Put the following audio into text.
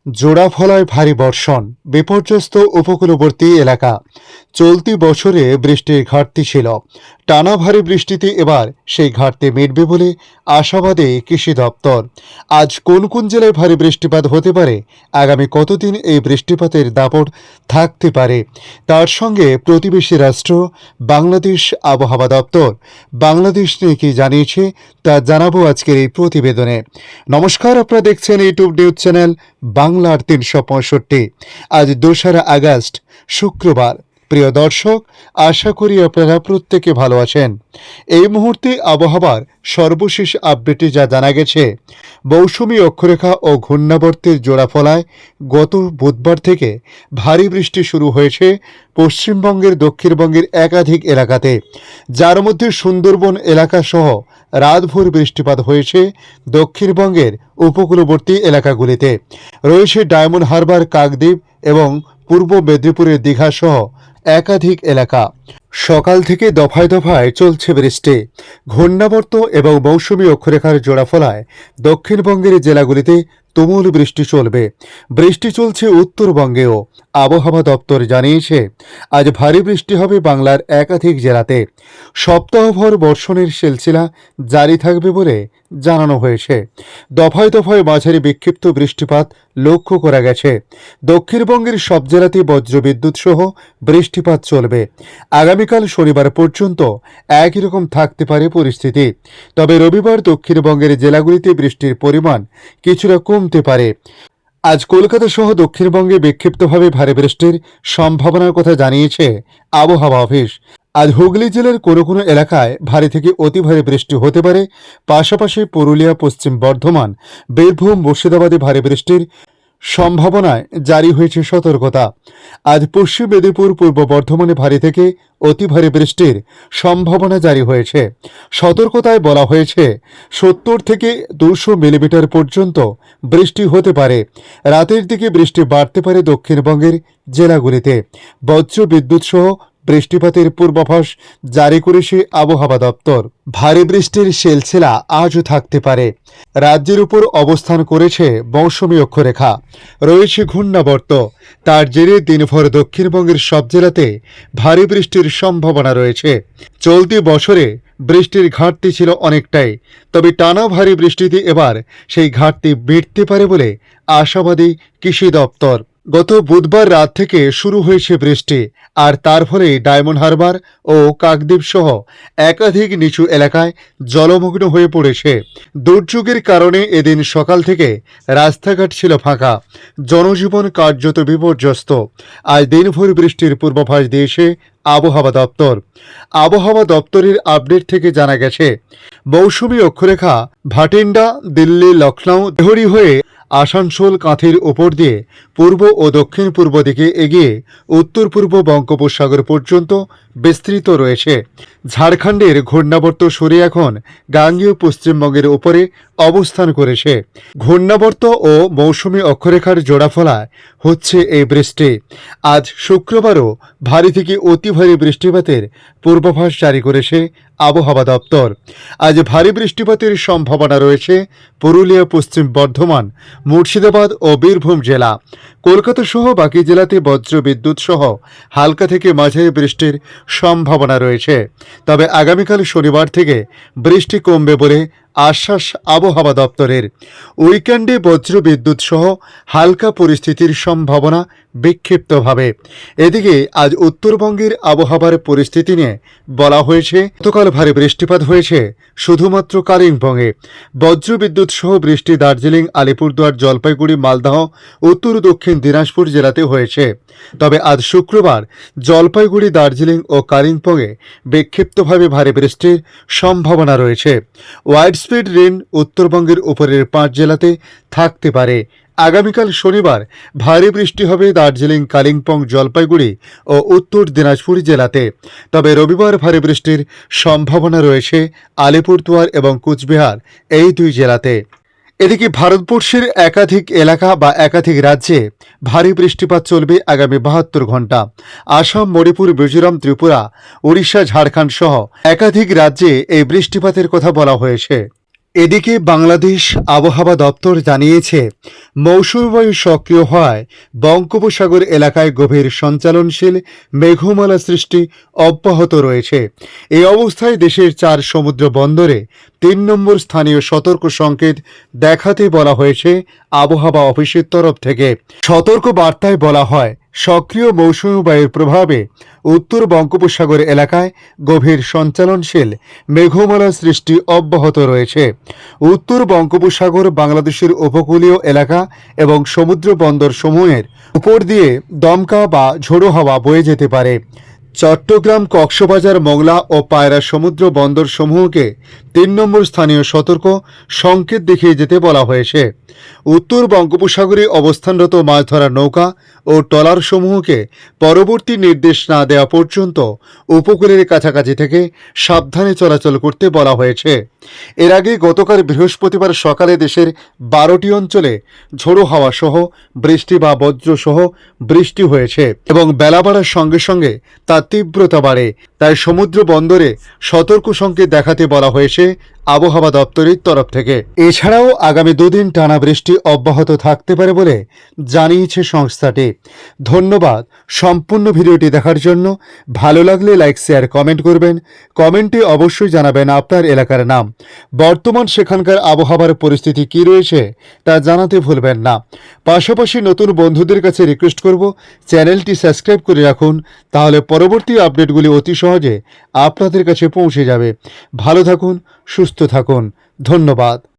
জোড়াফলায় ভারী বর্ষণ, বিপর্যস্ত উপকূলবর্তী এলাকা। চলতি বছরে বৃষ্টির ঘাটতি ছিল। টানা ভারী বৃষ্টিতে এবার সেই ঘাটতি মিটবে বলে আশাবাদী কৃষি দপ্তর। আজ কোন কোন জেলায় ভারী বৃষ্টিপাত হতে পারে, আগামী কতদিন এই বৃষ্টিপাতের দাপট থাকতে পারে, তার সঙ্গে প্রতিবেশী রাষ্ট্র বাংলাদেশ আবহাওয়া দপ্তর বাংলাদেশ নিয়ে কি জানিয়েছে তা জানাবো আজকের এই প্রতিবেদনে। নমস্কার, আপনারা দেখছেন ইউটিউব নিউজ চ্যানেল বাংলার ৩৬৫। আজ ২রা আগস্ট শুক্রবার। প্রিয় দর্শক, আশা করি আপনারা প্রত্যেকে ভালো আছেন। এই মুহূর্তে আবহাওয়ার সর্বশেষ আপডেটে যা জানা গেছে, মৌসুমী অক্ষরেখা ও ঘূর্ণাবর্তের জোড়াফলায় গত বুধবার থেকে ভারী বৃষ্টি শুরু হয়েছে পশ্চিমবঙ্গের দক্ষিণবঙ্গের একাধিক এলাকাতে, যার মধ্যে সুন্দরবন এলাকা সহ রাতভর বৃষ্টিপাত হয়েছে দক্ষিণবঙ্গের উপকূলবর্তী এলাকাগুলিতে। রয়েছে ডায়মন্ড হারবার, কাকদ্বীপ এবং পূর্ব মেদিনীপুরের দীঘা সহ একাধিক এলাকা। সকাল থেকে দফায় দফায় চলছে বৃষ্টি। ঘূর্ণাবর্ত এবং মৌসুমী অক্ষরেখার জোড়াফলায় দক্ষিণবঙ্গের জেলাগুলিতে তুমুল বৃষ্টি চলবে। বৃষ্টি চলছে উত্তরবঙ্গেও। আবহাওয়া দপ্তর জানিয়েছে আজ ভারী বৃষ্টি হবে বাংলার একাধিক জেলাতে। সপ্তাহভর বর্ষণের সিলসিলা জারি থাকবে বলে জানানো হয়েছে। দফায় দফায় মাঝারি বিক্ষিপ্ত বৃষ্টিপাত লক্ষ্য করা গেছে। দক্ষিণবঙ্গের সব জেলাতে বজ্রবিদ্যুৎ সহ বৃষ্টিপাত চলবে। আগামীকাল শনিবার পর্যন্ত একই রকম থাকতে পারে পরিস্থিতি। তবে রবিবার দক্ষিণবঙ্গের জেলাগুলিতে বৃষ্টির পরিমাণ কিছুটা কমতে পারে। আজ কলকাতা সহ দক্ষিণবঙ্গে বিক্ষিপ্তভাবে ভারী বৃষ্টির সম্ভাবনার কথা জানিয়েছে আবহাওয়া অফিস। আজ হুগলি জেলার কোনো কোনো এলাকায় ভারী থেকে অতি ভারী বৃষ্টি হতে পারে। পাশাপাশি পুরুলিয়া, পশ্চিম বর্ধমান, বীরভূম, মুর্শিদাবাদে ভারী বৃষ্টির সম্ভাবনায় জারি হয়েছে সতর্কতা। আজ পশ্চিম মেদিনীপুর, পূর্ব বর্ধমানে ভারী থেকে অতি ভারী বৃষ্টির সম্ভাবনা জারি হয়েছে। সতর্কতায় বলা হয়েছে ৭০ থেকে ২০০ মিলিমিটার পর্যন্ত বৃষ্টি হতে পারে। রাতের দিকে বৃষ্টি বাড়তে পারে দক্ষিণবঙ্গের জেলাগুলিতে। বজ্র বিদ্যুৎ সহ বৃষ্টিপাতের পূর্বাভাস জারি করেছে আবহাওয়া দপ্তর। ভারী বৃষ্টির সিলসিলা আজও থাকতে পারে। রাজ্যের উপর অবস্থান করেছে মৌসুমী অক্ষরেখা, রয়েছে ঘূর্ণাবর্ত। তার জেরে দিনভর দক্ষিণবঙ্গের সব জেলাতে ভারী বৃষ্টির সম্ভাবনা রয়েছে। চলতি বছরে বৃষ্টির ঘাটতি ছিল অনেকটাই, তবে টানা ভারী বৃষ্টিতে এবার সেই ঘাটতি মিটতে পারে বলে আশাবাদী কৃষি দপ্তর। গত বুধবার রাত থেকে শুরু হয়েছে বৃষ্টি, আর তার ফলে ডায়মন্ড হারবার ও কাকদ্বীপ সহ একাধিক নিচু এলাকায় জলমগ্ন হয়ে পড়েছে। দুর্যোগের কারণে এদিন সকাল থেকে রাস্তাঘাট ছিল ফাঁকা, জনজীবন কার্যত বিপর্যস্ত। আজ দিনভর বৃষ্টির পূর্বাভাস দিয়েছে আবহাওয়া দপ্তর। আবহাওয়া দপ্তরের আপডেট থেকে জানা গেছে, মৌসুমী অক্ষরেখা ভাটিন্ডা, দিল্লি, লখনউ, দেহরি হয়ে আসানসোল, কাঁথির উপর দিয়ে পূর্ব ও দক্ষিণ পূর্ব দিকে এগিয়ে উত্তর পূর্ব বঙ্গোপসাগর পর্যন্ত বিস্তৃত রয়েছে। ঝাড়খণ্ডের ঘূর্ণাবর্ত সরে এখন গাঙ্গেয় পশ্চিমবঙ্গের উপরে অবস্থান করেছে। ঘূর্ণাবর্ত ও মৌসুমী অক্ষরেখার জোড়াফলায় হচ্ছে এই বৃষ্টি। আজ শুক্রবারও ভারী থেকে অতি ভারী বৃষ্টিপাতের পূর্বাভাস জারি করেছে আবহাওয়া দপ্তর। আজ ভারী বৃষ্টিপাতের সম্ভাবনা রয়েছে পুরুলিয়া, পশ্চিম বর্ধমান, মুর্শিদাবাদ ও বীরভূম জেলা। কলকাতা সহ বাকি জেলাতে বজ্র বিদ্যুৎ সহ হালকা থেকে মাঝারি বৃষ্টির সম্ভাবনা রয়েছে। তবে আগামীকাল শনিবার থেকে বৃষ্টি কমবে বলে আশ্বাস আবহাওয়া দপ্তরের। উইকেন্ডে বজ্র বিদ্যুৎ সহ হালকা পরিস্থিতির সম্ভাবনা বিক্ষিপ্তভাবে। এদিকে আজ উত্তরবঙ্গের আবহাওয়ার পরিস্থিতি নিয়ে বলা হয়েছে, গতকাল ভারী বৃষ্টিপাত হয়েছে শুধুমাত্র কালিম্পংয়ে। বজ্র বিদ্যুৎ সহ বৃষ্টি দার্জিলিং, আলিপুরদুয়ার, জলপাইগুড়ি, মালদহ, উত্তর দক্ষিণ দিনাজপুর জেলাতে হয়েছে। তবে আজ শুক্রবার জলপাইগুড়ি, দার্জিলিং ও কালিম্পংয়ে বিক্ষিপ্তভাবে ভারী বৃষ্টির সম্ভাবনা রয়েছে। ওয়াইড স্পিড রেন উত্তরবঙ্গের উপরের 5 জেলাতে থাকতে পারে। আগামীকাল শনিবার ভারী বৃষ্টি হবে দার্জিলিং, কালিম্পং, জলপাইগুড়ি ও উত্তর দিনাজপুর জেলাতে। তবে রবিবার ভারী বৃষ্টির সম্ভাবনা রয়েছে আলিপুরদুয়ার এবং কুচবিহার এই 2 জেলাতে। এদিকে ভারতবর্ষের একাধিক এলাকা বা একাধিক রাজ্যে ভারী বৃষ্টিপাত চলবে আগামী 72 ঘন্টা। আসাম, মণিপুর, মিজোরাম, ত্রিপুরা, উড়িষ্যা, ঝাড়খণ্ড সহ একাধিক রাজ্যে এই বৃষ্টিপাতের কথা বলা হয়েছে। এদিকে বাংলাদেশ আবহাওয়া দপ্তর জানিয়েছে, মৌসুমী বায়ু সক্রিয় হওয়ায় বঙ্গোপসাগর এলাকায় গভীর সঞ্চালনশীল মেঘমালা সৃষ্টি অব্যাহত রয়েছে। এই অবস্থায় দেশের 4 সমুদ্র বন্দরে 3 নম্বর স্থানীয় সতর্ক সংকেত দেখাতে বলা হয়েছে আবহাওয়া অফিসের তরফ থেকে। সতর্ক বার্তায় বলা হয়, সক্রিয় মৌসুমী বায়ুর প্রভাবে উত্তর বঙ্গোপসাগর এলাকায় গভীর সঞ্চালনশীল মেঘমালা সৃষ্টি অব্যাহত রয়েছে। উত্তর বঙ্গোপসাগর, বাংলাদেশের উপকূলীয় এলাকা এবং সমুদ্র বন্দর সমূহের উপর দিয়ে দমকা বা ঝোড়ো হাওয়া বয়ে যেতে পারে। চট্টগ্রাম, কক্সবাজার, মোংলা ও পায়রা সমুদ্র বন্দর সমূহকে 3 নম্বর স্থানীয় সতর্ক সংকেত দেখিয়ে যেতে বলা হয়েছে। উত্তর বঙ্গোপসাগরে অবস্থানরত মাছ ধরার নৌকা ও ট্রলার সমূহকে পরবর্তী নির্দেশ না দেওয়া পর্যন্ত উপকূলের কাছাকাছি থেকে সাবধানে চলাচল করতে বলা হয়েছে। এর আগে গতকাল বৃহস্পতিবার সকালে দেশের 12টি অঞ্চলে ঝোড়ো হাওয়া সহ বৃষ্টি বা বজ্রসহ বৃষ্টি হয়েছে এবং বেলা বাড়ার সঙ্গে সঙ্গে তার তীব্রতা বাড়ে। তাই সমুদ্র বন্দরে সতর্ক সংকেত দেখাতে বলা হয়েছে আবহাওয়া দপ্তরের তরফ থেকে। এছাড়াও আগামী 2 দিন টানা বৃষ্টি অব্যাহত থাকতে পারে বলে জানিয়েছে সংস্থাটি। ধন্যবাদ সম্পূর্ণ ভিডিওটি দেখার জন্য। ভালো লাগলে লাইক, শেয়ার, কমেন্ট করবেন। কমেন্টে অবশ্যই জানাবেন আপনার এলাকার নাম। বর্তমান সেখানকার আবহাওয়ার পরিস্থিতি কী রয়েছে তা জানাতে ভুলবেন না। পাশাপাশি নতুন বন্ধুদের কাছে রিকোয়েস্ট করব, চ্যানেলটি সাবস্ক্রাইব করে রাখুন, তাহলে পরবর্তী আপডেটগুলি অতি সহজে আপনাদের কাছে পৌঁছে যাবে। ভালো থাকুন, সুস্থ থাকুন। ধন্যবাদ।